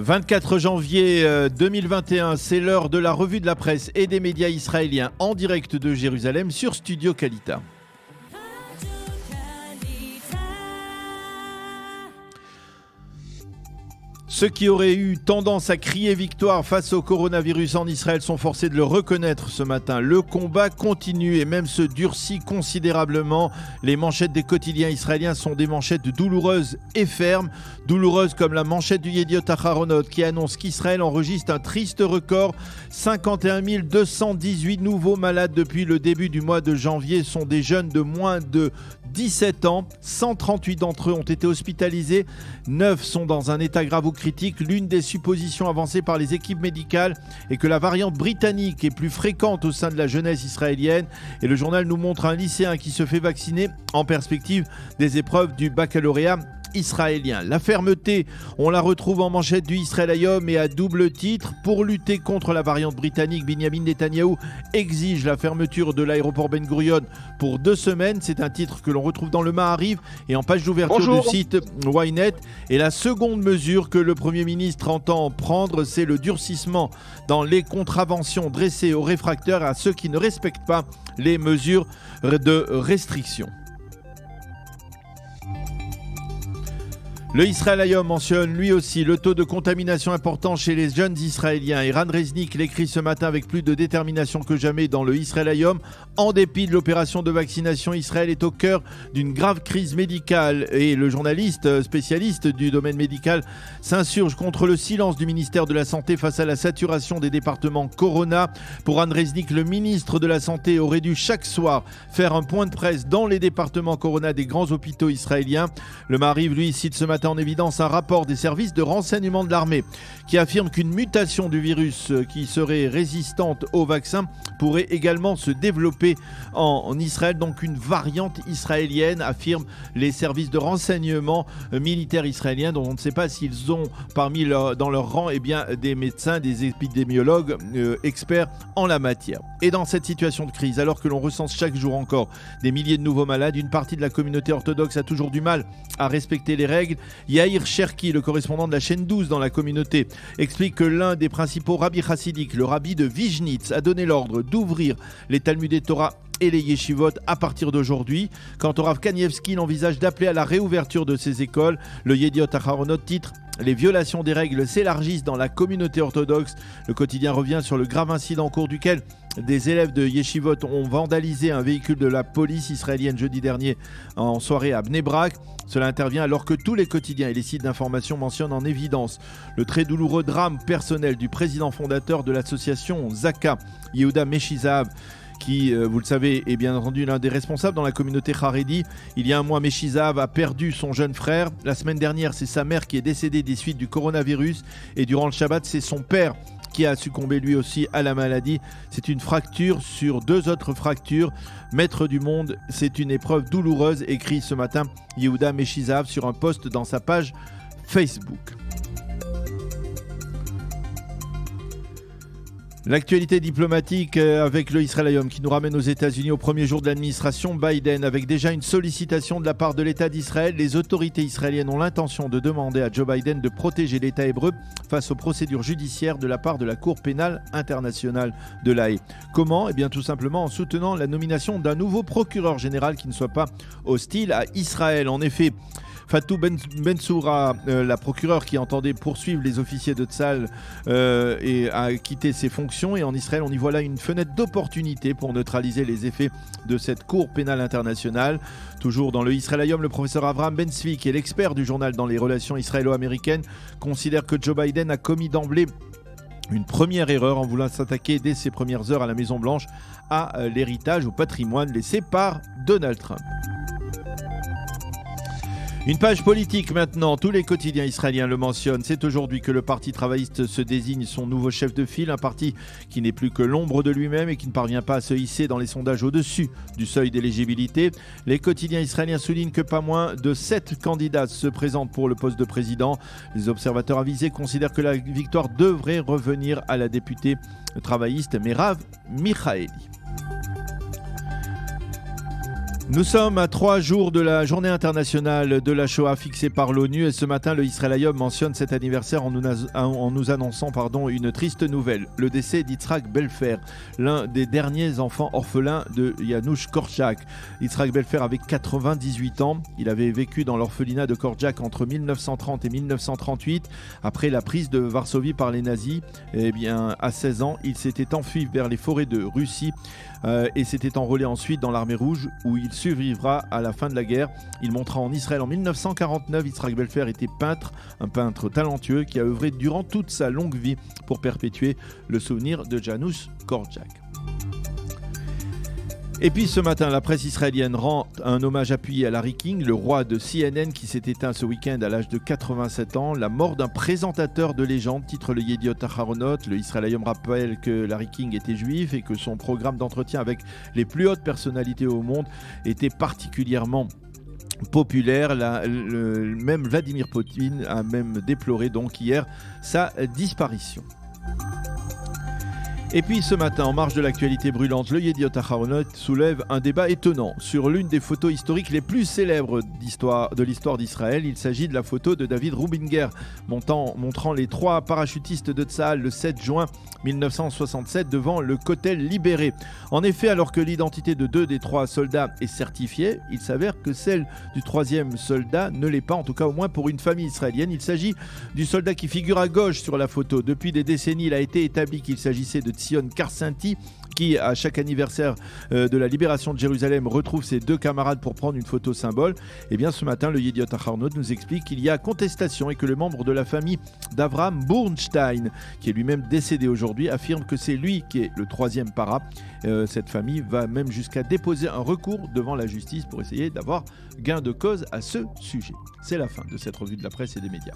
24 janvier 2021, c'est l'heure de la revue de la presse et des médias israéliens en direct de Jérusalem sur Studio Kalita. Ceux qui auraient eu tendance à crier victoire face au coronavirus en Israël sont forcés de le reconnaître ce matin. Le combat continue et même se durcit considérablement. Les manchettes des quotidiens israéliens sont des manchettes douloureuses et fermes. Douloureuses comme la manchette du Yediot Aharonot qui annonce qu'Israël enregistre un triste record. 51 218 nouveaux malades depuis le début du mois de janvier sont des jeunes de moins de 17 ans. 138 d'entre eux ont été hospitalisés. 9 sont dans un état grave ou critique. L'une des suppositions avancées par les équipes médicales est que la variante britannique est plus fréquente au sein de la jeunesse israélienne. Et le journal nous montre un lycéen qui se fait vacciner en perspective des épreuves du baccalauréat israélien. La fermeté, on la retrouve en manchette du Israël Hayom et à double titre. Pour lutter contre la variante britannique, Binyamin Netanyahou exige la fermeture de l'aéroport Ben Gurion pour 2 semaines. C'est un titre que l'on retrouve dans le Maariv et en page d'ouverture du site Ynet. Et la seconde mesure que le Premier ministre entend prendre, c'est le durcissement dans les contraventions dressées aux réfractaires et à ceux qui ne respectent pas les mesures de restriction. Le Israël Hayom mentionne lui aussi le taux de contamination important chez les jeunes Israéliens. Eran Reznik l'écrit ce matin avec plus de détermination que jamais dans le Israël Hayom. En dépit de l'opération de vaccination, Israël est au cœur d'une grave crise médicale et le journaliste spécialiste du domaine médical s'insurge contre le silence du ministère de la Santé face à la saturation des départements Corona. Pour Eran Reznik, le ministre de la Santé aurait dû chaque soir faire un point de presse dans les départements Corona des grands hôpitaux israéliens. Le Maariv, lui, cite ce matin en évidence un rapport des services de renseignement de l'armée qui affirme qu'une mutation du virus qui serait résistante au vaccin pourrait également se développer en Israël, donc une variante israélienne, affirment les services de renseignement militaires israéliens dont on ne sait pas s'ils ont dans leur rang des médecins, des épidémiologues experts en la matière. Et dans cette situation de crise, alors que l'on recense chaque jour encore des milliers de nouveaux malades, une partie de la communauté orthodoxe a toujours du mal à respecter les règles. Yair Cherki, le correspondant de la chaîne 12 dans la communauté, explique que l'un des principaux rabbis chassidiques, le rabbi de Vizhnitz, a donné l'ordre d'ouvrir les Talmudei Torah et les yeshivot à partir d'aujourd'hui. Quant au Rav Kanievski, il envisage d'appeler à la réouverture de ces écoles. Le Yediot Aharonot titre « Les violations des règles s'élargissent dans la communauté orthodoxe ». Le quotidien revient sur le grave incident au cours duquel des élèves de yeshivot ont vandalisé un véhicule de la police israélienne jeudi dernier en soirée à Bnei Brak. Cela intervient alors que tous les quotidiens et les sites d'information mentionnent en évidence le très douloureux drame personnel du président fondateur de l'association Zaka, Yehuda Meshizav, qui, vous le savez, est bien entendu l'un des responsables dans la communauté Haredi. Il y a un mois, Meshizav a perdu son jeune frère. La semaine dernière, c'est sa mère qui est décédée des suites du coronavirus. Et durant le Shabbat, c'est son père qui a succombé lui aussi à la maladie. C'est une fracture sur 2 autres fractures. Maître du monde, c'est une épreuve douloureuse, écrit ce matin Yehuda Meshizav sur un post dans sa page Facebook. L'actualité diplomatique avec le Israël Hayom qui nous ramène aux États-Unis au premier jour de l'administration Biden avec déjà une sollicitation de la part de l'État d'Israël. Les autorités israéliennes ont l'intention de demander à Joe Biden de protéger l'État hébreu face aux procédures judiciaires de la part de la Cour pénale internationale de l'Haye. Comment ? Eh bien tout simplement en soutenant la nomination d'un nouveau procureur général qui ne soit pas hostile à Israël. En effet, Fatou Bensouda, la procureure qui entendait poursuivre les officiers de Tzahal et a quitté ses fonctions. Et en Israël, on y voit là une fenêtre d'opportunité pour neutraliser les effets de cette Cour pénale internationale. Toujours dans le Israël Hayom, le professeur Avraham Ben-Zvi, qui est l'expert du journal dans les relations israélo-américaines, considère que Joe Biden a commis d'emblée une première erreur en voulant s'attaquer dès ses premières heures à la Maison-Blanche à l'héritage, au patrimoine laissé par Donald Trump. Une page politique maintenant, tous les quotidiens israéliens le mentionnent. C'est aujourd'hui que le Parti travailliste se désigne son nouveau chef de file, un parti qui n'est plus que l'ombre de lui-même et qui ne parvient pas à se hisser dans les sondages au-dessus du seuil d'éligibilité. Les quotidiens israéliens soulignent que pas moins de 7 candidats se présentent pour le poste de président. Les observateurs avisés considèrent que la victoire devrait revenir à la députée travailliste Merav Michaeli. Nous sommes à 3 jours de la journée internationale de la Shoah fixée par l'ONU et ce matin, le Israël Hayom mentionne cet anniversaire en nous annonçant une triste nouvelle. Le décès d'Yitzhak Belfer, l'un des derniers enfants orphelins de Janusz Korczak. Yitzhak Belfer avait 98 ans. Il avait vécu dans l'orphelinat de Korczak entre 1930 et 1938. Après la prise de Varsovie par les nazis, à 16 ans, il s'était enfui vers les forêts de Russie et s'était enrôlé ensuite dans l'armée rouge où il survivra à la fin de la guerre. Il montra en Israël en 1949. Yitzhak Belfer était peintre, un peintre talentueux qui a œuvré durant toute sa longue vie pour perpétuer le souvenir de Janusz Korczak. Et puis ce matin, la presse israélienne rend un hommage appuyé à Larry King, le roi de CNN qui s'est éteint ce week-end à l'âge de 87 ans. La mort d'un présentateur de légende, titre le Yediot Aharonot. Le Israël Hayom rappelle que Larry King était juif et que son programme d'entretien avec les plus hautes personnalités au monde était particulièrement populaire. Même Vladimir Poutine a même déploré donc hier sa disparition. Et puis ce matin, en marge de l'actualité brûlante, le Yediot Aharonot soulève un débat étonnant sur l'une des photos historiques les plus célèbres de l'histoire d'Israël. Il s'agit de la photo de David Rubinger montrant les 3 parachutistes de Tsahal le 7 juin 1967 devant le Kotel libéré. En effet, alors que l'identité de 2 des 3 soldats est certifiée, il s'avère que celle du 3e soldat ne l'est pas, en tout cas au moins pour une famille israélienne. Il s'agit du soldat qui figure à gauche sur la photo. Depuis des décennies, il a été établi qu'il s'agissait de Tzion Karsinti, qui, à chaque anniversaire de la libération de Jérusalem, retrouve ses 2 camarades pour prendre une photo symbole. Et bien ce matin, le Yediot Aharonot nous explique qu'il y a contestation et que le membre de la famille d'Avraham Burnstein, qui est lui-même décédé aujourd'hui, affirme que c'est lui qui est le 3e para. Cette famille va même jusqu'à déposer un recours devant la justice pour essayer d'avoir gain de cause à ce sujet. C'est la fin de cette revue de la presse et des médias.